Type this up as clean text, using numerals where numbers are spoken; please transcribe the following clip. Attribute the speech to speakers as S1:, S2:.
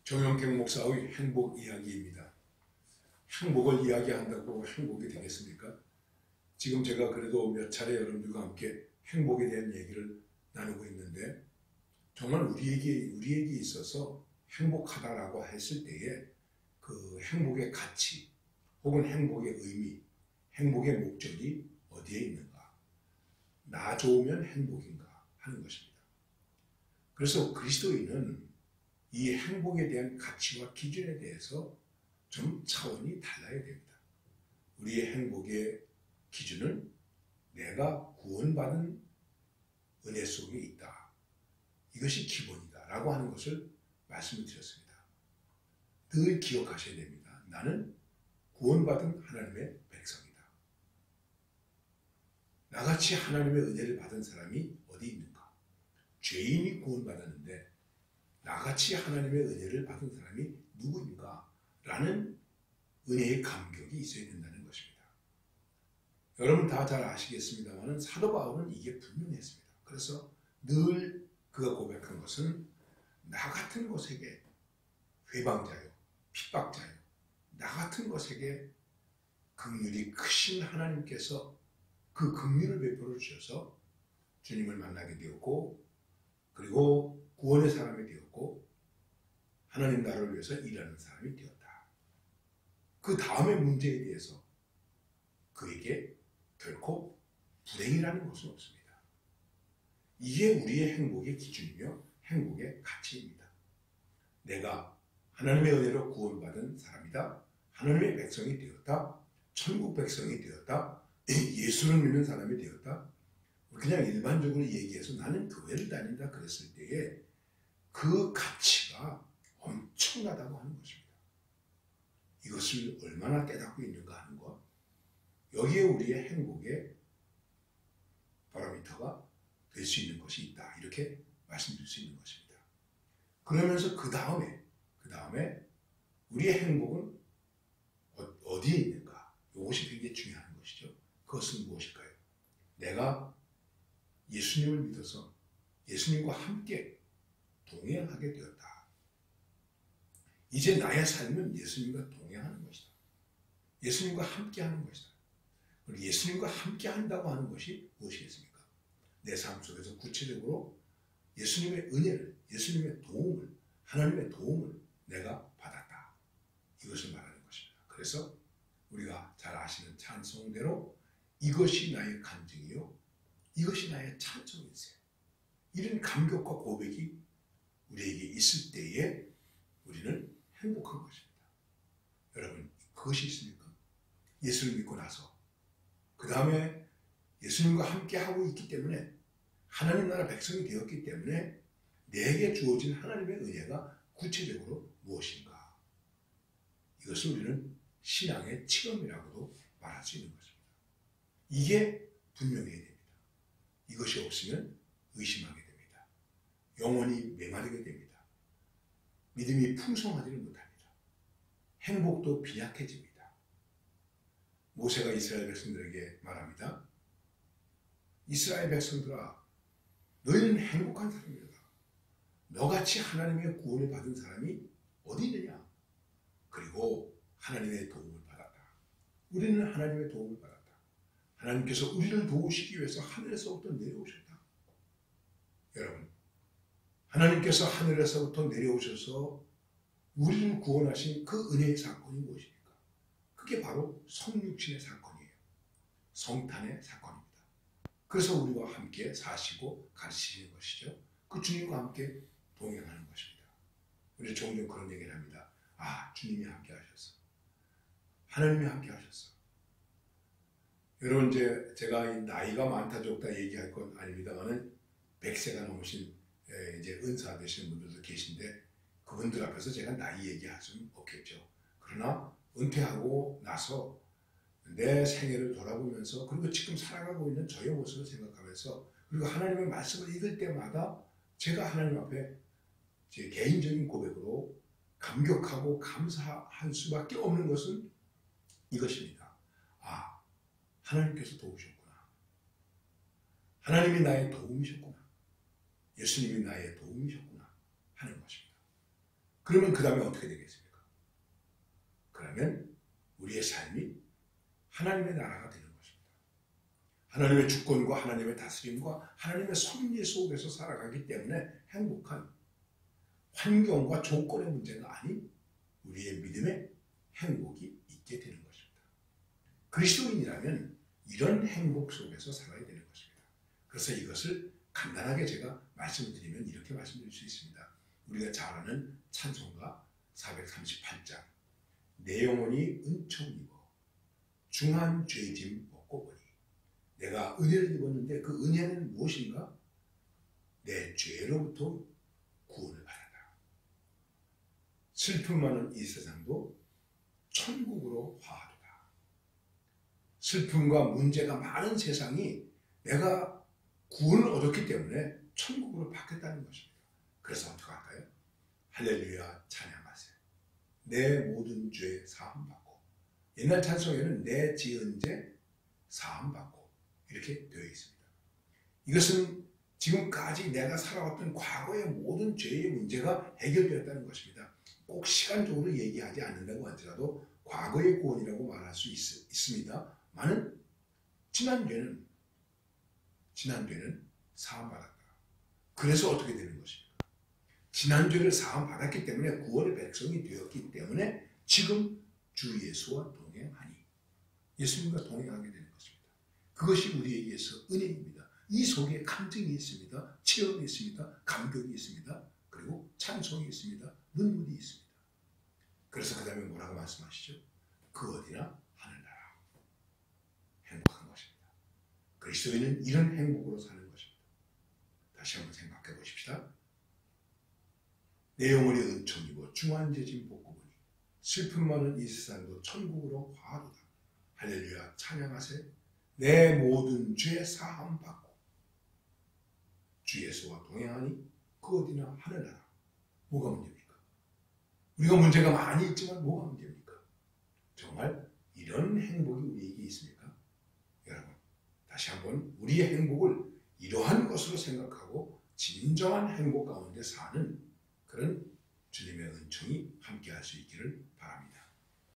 S1: 정영택 목사의 행복 이야기입니다. 행복을 이야기한다고 행복이 되겠습니까? 지금 제가 그래도 몇 차례 여러분들과 함께 행복에 대한 얘기를 나누고 있는데, 정말 우리에게 있어서 행복하다라고 했을 때에 그 행복의 가치 혹은 행복의 의미, 행복의 목적이 어디에 있는가? 나 좋으면 행복인가 하는 것입니다. 그래서 그리스도인은 이 행복에 대한 가치와 기준에 대해서 좀 차원이 달라야 됩니다. 우리의 행복의 기준은 내가 구원받은 은혜 속에 있다. 이것이 기본이다 라고 하는 것을 말씀을 드렸습니다. 늘 기억하셔야 됩니다. 나는 구원받은 하나님의 백성이다. 나같이 하나님의 은혜를 받은 사람이 어디 있는가? 죄인이 구원받았는데 나같이 하나님의 은혜를 받은 사람이 누구인가? 라는 은혜의 감격이 있어야 된다는 것입니다. 여러분 다 잘 아시겠습니다만 사도 바울은 이게 분명했습니다. 그래서 늘 그가 고백한 것은 나 같은 것에게 회방자요, 핍박자요, 나 같은 것에게 긍휼이 크신 하나님께서 그 긍휼을 베풀어 주셔서 주님을 만나게 되었고, 그리고 구원의 사람이 되었고, 하나님 나라를 위해서 일하는 사람이 되었다. 그 다음의 문제에 대해서 그에게 결코 불행이라는 것은 없습니다. 이게 우리의 행복의 기준이며 행복의 가치입니다. 내가 하나님의 은혜로 구원받은 사람이다. 하나님의 백성이 되었다. 천국 백성이 되었다. 예수를 믿는 사람이 되었다. 그냥 일반적으로 얘기해서 나는 교회를 다닌다 그랬을 때에 그 가치가 엄청나다고 하는 것입니다. 이것을 얼마나 깨닫고 있는가 하는 것, 여기에 우리의 행복의 파라미터가 될 수 있는 것이 있다. 이렇게 말씀드릴 수 있는 것입니다. 그러면서 그 다음에 우리의 행복은 어디에 있는가? 이것이 굉장히 중요한 것이죠. 그것은 무엇일까요? 내가 예수님을 믿어서 예수님과 함께 동행하게 되었다. 이제 나의 삶은 예수님과 동행하는 것이다. 예수님과 함께하는 것이다. 그리고 예수님과 함께한다고 하는 것이 무엇이겠습니까? 내 삶 속에서 구체적으로 예수님의 은혜를, 예수님의 도움을, 하나님의 도움을 내가 받았다. 이것을 말하는 것입니다. 그래서 우리가 잘 아시는 찬송대로 이것이 나의 간증이요, 이것이 나의 찬송이세요. 이런 감격과 고백이 우리에게 있을 때에 우리는 행복한 것입니다. 여러분, 그것이 있습니까? 예수를 믿고 나서 그 다음에 예수님과 함께하고 있기 때문에 하나님 나라 백성이 되었기 때문에 내게 주어진 하나님의 은혜가 구체적으로 무엇인가? 이것을 우리는 신앙의 체험이라고도 말할 수 있는 것입니다. 이게 분명해야 됩니다. 이것이 없으면 의심하게 됩니다. 영혼이 메마르게 됩니다. 믿음이 풍성하지를 못합니다. 행복도 빈약해집니다. 모세가 이스라엘 백성들에게 말합니다. 이스라엘 백성들아, 너희는 행복한 사람이다. 너같이 하나님의 구원을 받은 사람이 어디 있느냐? 그리고 하나님의 도움을 받았다. 우리는 하나님의 도움을 받았다. 하나님께서 우리를 도우시기 위해서 하늘에서부터 내려오셨다. 여러분, 하나님께서 하늘에서부터 내려오셔서 우리를 구원하신 그 은혜의 사건이 무엇입니까? 그게 바로 성육신의 사건이에요. 성탄의 사건입니다. 그래서 우리와 함께 사시고 가르치시는 것이죠. 그 주님과 함께 동행하는 것입니다. 우리 종종 그런 얘기를 합니다. 아, 주님이 함께 하셨어. 하나님이 함께 하셨어. 여러분, 제가 나이가 많다 적다 얘기할 건 아닙니다만은 100세가 넘으신 이제 은사 되시는 분들도 계신데 그분들 앞에서 제가 나이 얘기할 수는 없겠죠. 그러나 은퇴하고 나서 내 생애를 돌아보면서, 그리고 지금 살아가고 있는 저의 모습을 생각하면서, 그리고 하나님의 말씀을 읽을 때마다 제가 하나님 앞에 제 개인적인 고백으로 감격하고 감사할 수밖에 없는 것은 이것입니다. 아, 하나님께서 도우셨구나. 하나님이 나의 도움이셨구나. 예수님이 나의 도움이셨구나 하는 것입니다. 그러면 그 다음에 어떻게 되겠습니까? 그러면 우리의 삶이 하나님의 나라가 되는 것입니다. 하나님의 주권과 하나님의 다스림과 하나님의 섭리 속에서 살아가기 때문에 행복한 환경과 조건의 문제가 아닌 우리의 믿음의 행복이 있게 되는 것입니다. 그리스도인이라면 이런 행복 속에서 살아야 되는 것입니다. 그래서 이것을 간단하게 제가 말씀을 드리면 이렇게 말씀드릴 수 있습니다. 우리가 잘 아는 찬송가 438장 내 영혼이 은총 입어 중한 죄짐 벗고 보니 내가 은혜를 입었는데 그 은혜는 무엇인가? 내 죄로부터 구원을 받았다. 슬픔 많은 이 세상도 천국으로 화하도다. 슬픔과 문제가 많은 세상이 내가 구원을 얻었기 때문에 천국으로 바뀌었다는 것입니다. 그래서 어떻게 할까요? 할렐루야 찬양하세요. 내 모든 죄 사함받고 옛날 찬송에는 내 지은 죄 사함받고 이렇게 되어 있습니다. 이것은 지금까지 내가 살아왔던 과거의 모든 죄의 문제가 해결되었다는 것입니다. 꼭 시간적으로 얘기하지 않는다고 하더라도 과거의 구원이라고 말할 수 있습니다만은 지난 죄는 사함받았다. 그래서 어떻게 되는 것입니까? 지난 죄를 사함받았기 때문에 구원의 백성이 되었기 때문에 지금 주 예수와 동행하니 예수님과 동행하게 되는 것입니다. 그것이 우리에게서 은혜입니다. 이 속에 감정이 있습니다. 체험이 있습니다. 감격이 있습니다. 그리고 찬송이 있습니다. 눈물이 있습니다. 그래서 그 다음에 뭐라고 말씀하시죠? 그 어디나 하늘나라. 행복한 것입니다. 그리스도인은 이런 행복으로 사는 것입니다. 다시 한번 생각해 보십시다. 내 영혼이 은총 입어 중한 죄짐 벗고 보니 슬픔 많은 이 세상도 천국으로 화하도다. 할렐루야 찬양하세. 내 모든 죄 사함 받고 주 예수와 동행하니 그 어디나 하늘나라. 뭐가 문제입니까? 우리가 문제가 많이 있지만 뭐가 문제입니까? 정말 이런 행복이 우리에게 있습니까? 여러분 다시 한번 우리의 행복을 이러한 것으로 생각하고 진정한 행복 가운데 사는 그런 주님의 은총이 함께할 수 있기를 바랍니다.